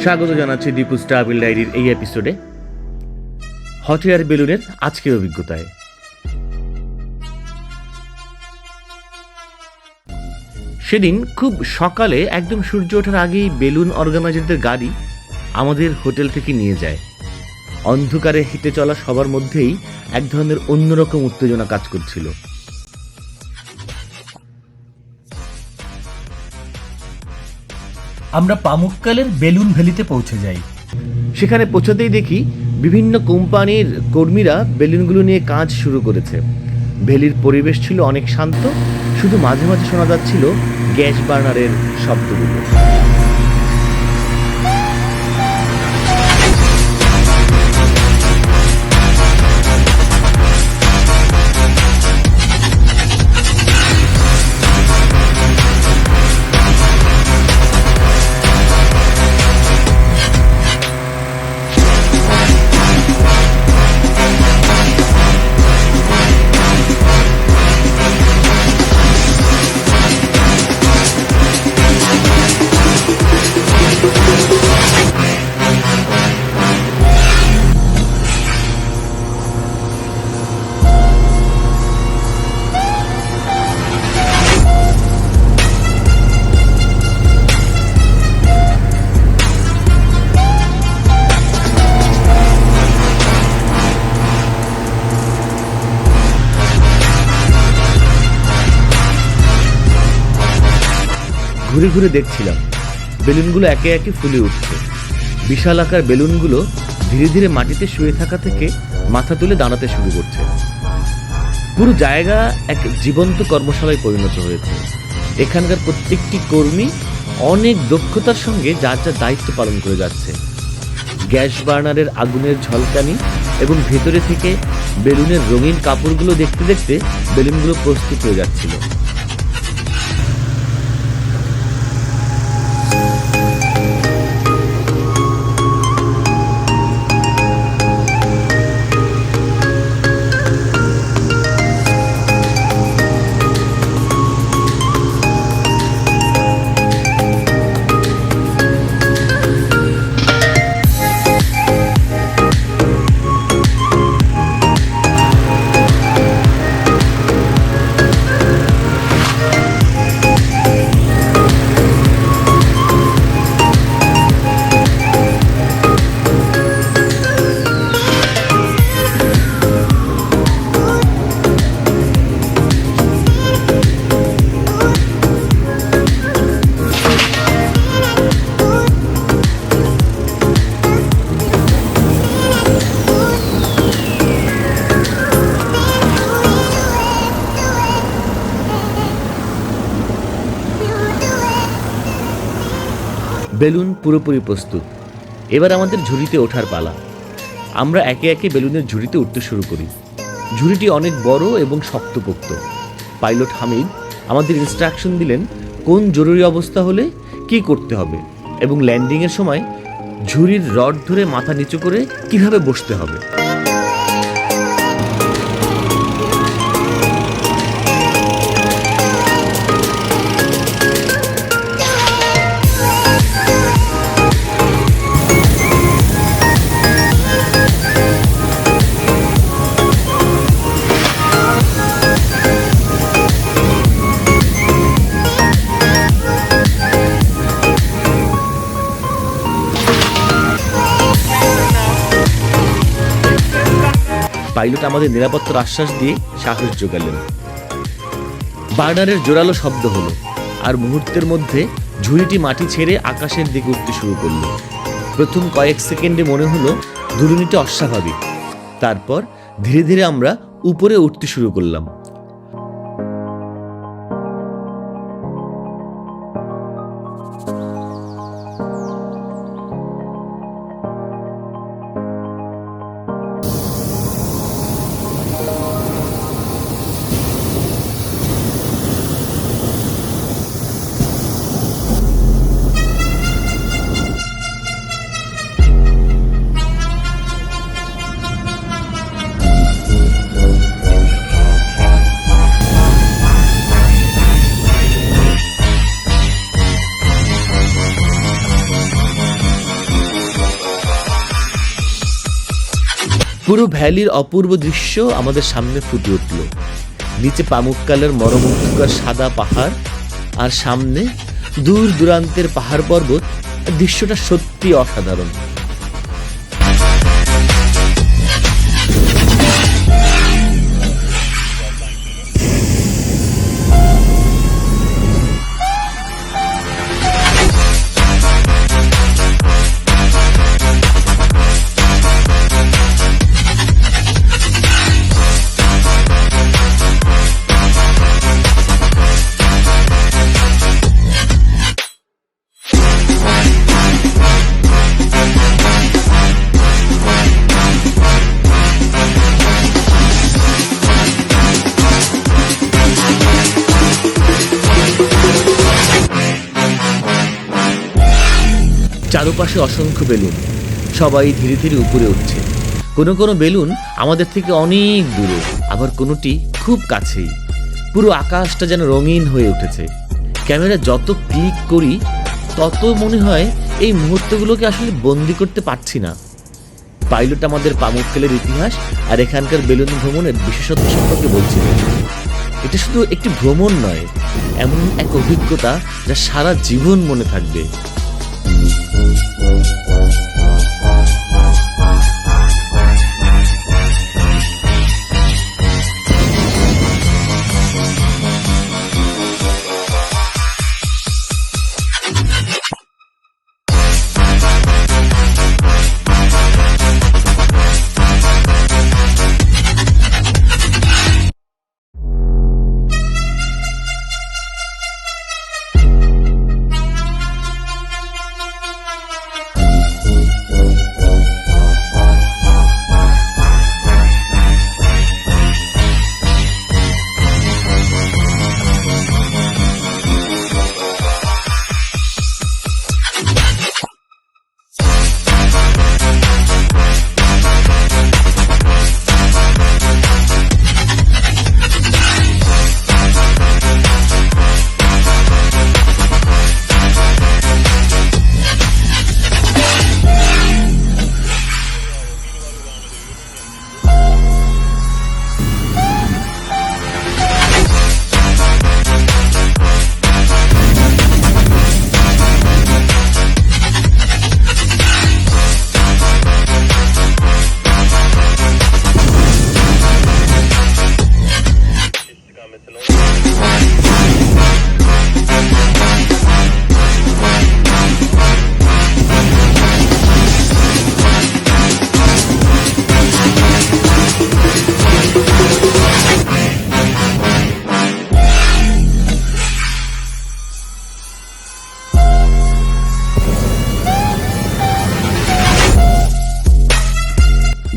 স্বাগত জানাচ্ছি দীপুস ট্রাভেল ডায়েরির এই এপিসোডে হট এয়ার বেলুনের আজকের অভিজ্ঞতায়। সেদিন খুব সকালে একদম সূর্য ওঠার আগেই বেলুন অর্গানাইজারদের গাড়ি আমাদের হোটেল থেকে নিয়ে যায়। অন্ধকারে হেঁটে চলা সবার মধ্যেই এক ধরনের অন্যরকম উত্তেজনা কাজ করছিল। আমরা পামুক্কালের বেলুন ভ্যালিতে পৌঁছে যাই। সেখানে পৌঁছাতেই দেখি বিভিন্ন কোম্পানির কর্মীরা বেলুনগুলো নিয়ে কাজ শুরু করেছে। ভ্যালির পরিবেশ ছিল অনেক শান্ত, শুধু মাঝে মাঝে শোনা যাচ্ছিল গ্যাস বার্নারের শব্দগুলো। ঘুরে ঘুরে দেখছিলাম বেলুনগুলো একে একে ফুলে উঠছে। বিশাল আকার বেলুনগুলো ধীরে ধীরে মাটিতে শুয়ে থাকা থেকে মাথা তুলে দাঁড়াতে শুরু করছে। পুরো জায়গা এক জীবন্ত কর্মশালায় পরিণত হয়েছে। এখানকার প্রত্যেকটি কর্মী অনেক দক্ষতার সঙ্গে যার যার দায়িত্ব পালন করে যাচ্ছে। গ্যাস বার্নারের আগুনের ঝলকানি এবং ভেতরে থেকে বেলুনের রঙিন কাপড়গুলো দেখতে দেখতে বেলুনগুলো প্রস্তুত হয়ে যাচ্ছিল। বেলুন পুরোপুরি প্রস্তুত। এবার আমাদের ঝুড়িতে ওঠার পালা। আমরা একে একে বেলুনের ঝুড়িতে উঠতে শুরু করি। ঝুড়িটি অনেক বড় এবং শক্তপোক্ত। পাইলট হামিদ আমাদের ইনস্ট্রাকশন দিলেন কোন জরুরি অবস্থা হলে কি করতে হবে এবং ল্যান্ডিংয়ের সময় ঝুড়ির রড ধরে মাথা নিচু করে কিভাবে বসতে হবে। পাইলট আমাদের নিরাপত্তার আশ্বাস দিয়ে সাহস জোগালেন। বার্নারের জোরালো শব্দ হলো আর মুহূর্তের মধ্যে ঝুড়িটি মাটি ছেড়ে আকাশের দিকে উঠতে শুরু করলো। প্রথম কয়েক সেকেন্ডে মনে হলো দুলুনিটা অস্বাভাবিক। তারপর ধীরে ধীরে আমরা উপরে উঠতে শুরু করলাম। পুরো ভ্যালির অপূর্ব দৃশ্য আমাদের সামনে ফুটে উঠল। নিচে পামুক্কালের মনোমুগ্ধকর সাদা পাহাড়, আর সামনে দূর দূরান্তের পাহাড় পর্বত। দৃশ্যটা সত্যি অসাধারণ। চারপাশে অসংখ্য বেলুন, সবাই ধীরে ধীরে উপরে উঠছে। কোনো কোনো বেলুন আমাদের থেকে অনেক দূরে, আবার কোনোটি খুব কাছেই। পুরো আকাশটা যেন রঙিন হয়ে উঠেছে। ক্যামেরা যত ক্লিক করি তত মনে হয় এই মুহূর্তগুলোকে আসলে বন্দি করতে পারছি না। পাইলট আমাদের পামুক্কালের ইতিহাস আর এখানকার বেলুন ভ্রমণের বিশেষত্ব সম্পর্কে বলছিল। এটা শুধু একটি ভ্রমণ নয়, এমন এক অভিজ্ঞতা যা সারা জীবন মনে থাকবে।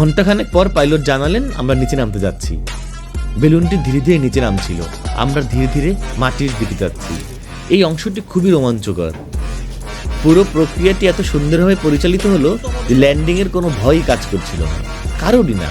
ঘণ্টাখানেক পর পাইলট জানালেন আমরা নিচে নামতে যাচ্ছি। বেলুনটি ধীরে ধীরে নিচে নামছিল, আমরা ধীরে ধীরে মাটির দিকে যাচ্ছি। এই অংশটি খুবই রোমাঞ্চকর। পুরো প্রক্রিয়াটি এত সুন্দরভাবে পরিচালিত হলো যে ল্যান্ডিং এর কোনো ভয়ই কাজ করছিল না, কারোরই না।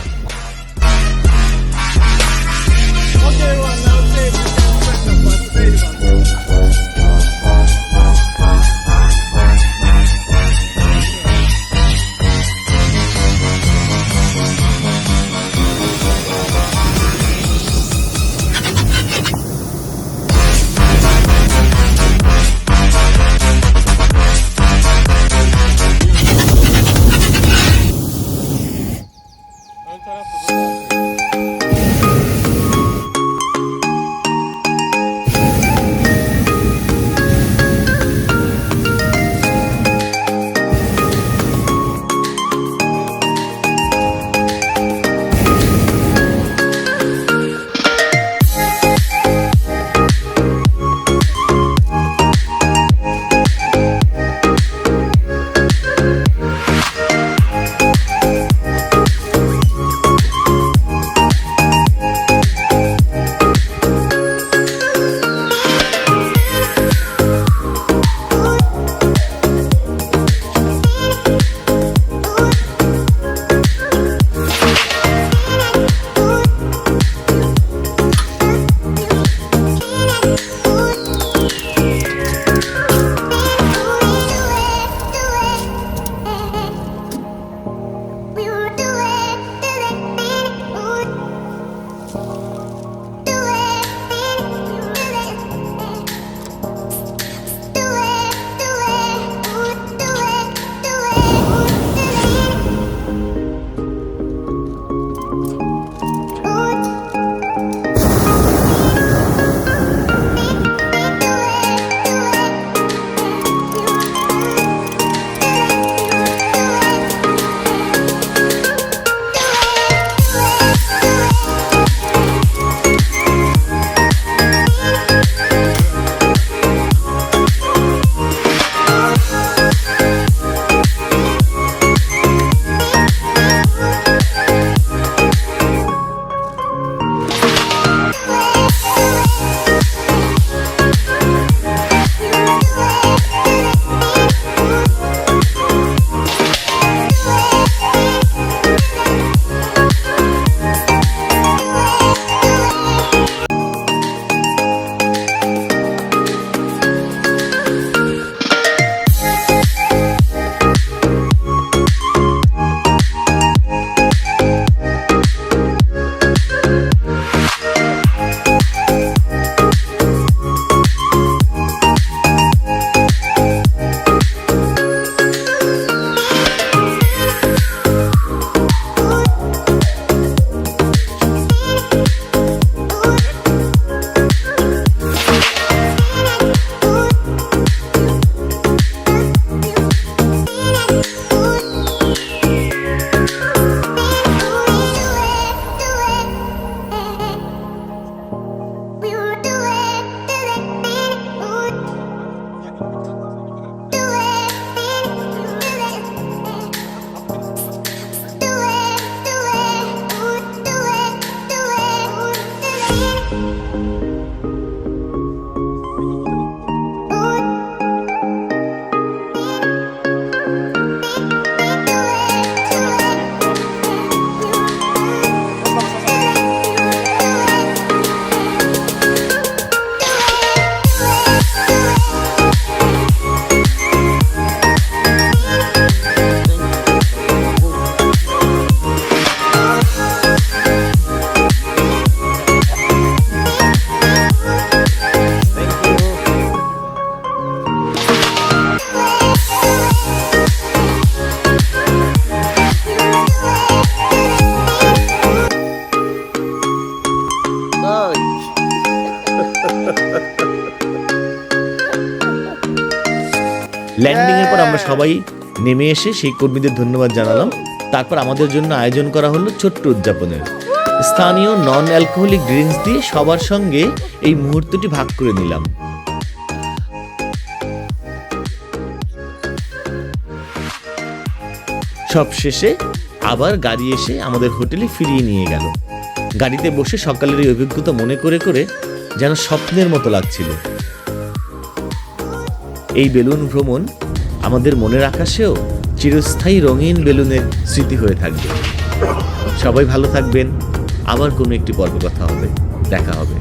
ল্যান্ডিং এর পর আমরা সবাই নেমে এসে সেই কর্মীদের ধন্যবাদ জানালাম। তারপর আমাদের জন্য আয়োজন করা হলো ছোট্ট উদযাপনের। স্থানীয় নন অ্যালকোহলিক ড্রিঙ্কস দিয়ে সবার সঙ্গে এই মুহূর্তটি ভাগ করে নিলাম। সব শেষে আবার গাড়ি এসে আমাদের হোটেলে ফিরিয়ে নিয়ে গেল। গাড়িতে বসে সকালের এই অভিজ্ঞতা মনে করে করে যেন স্বপ্নের মতো লাগছিল। এই বেলুন ভ্রমণ আমাদের মনের আকাশেও চিরস্থায়ী রঙিন বেলুনের স্মৃতি হয়ে থাকবে। সবাই ভালো থাকবেন। আবার কোনো একটি পর্ব কথা হবে, দেখা হবে।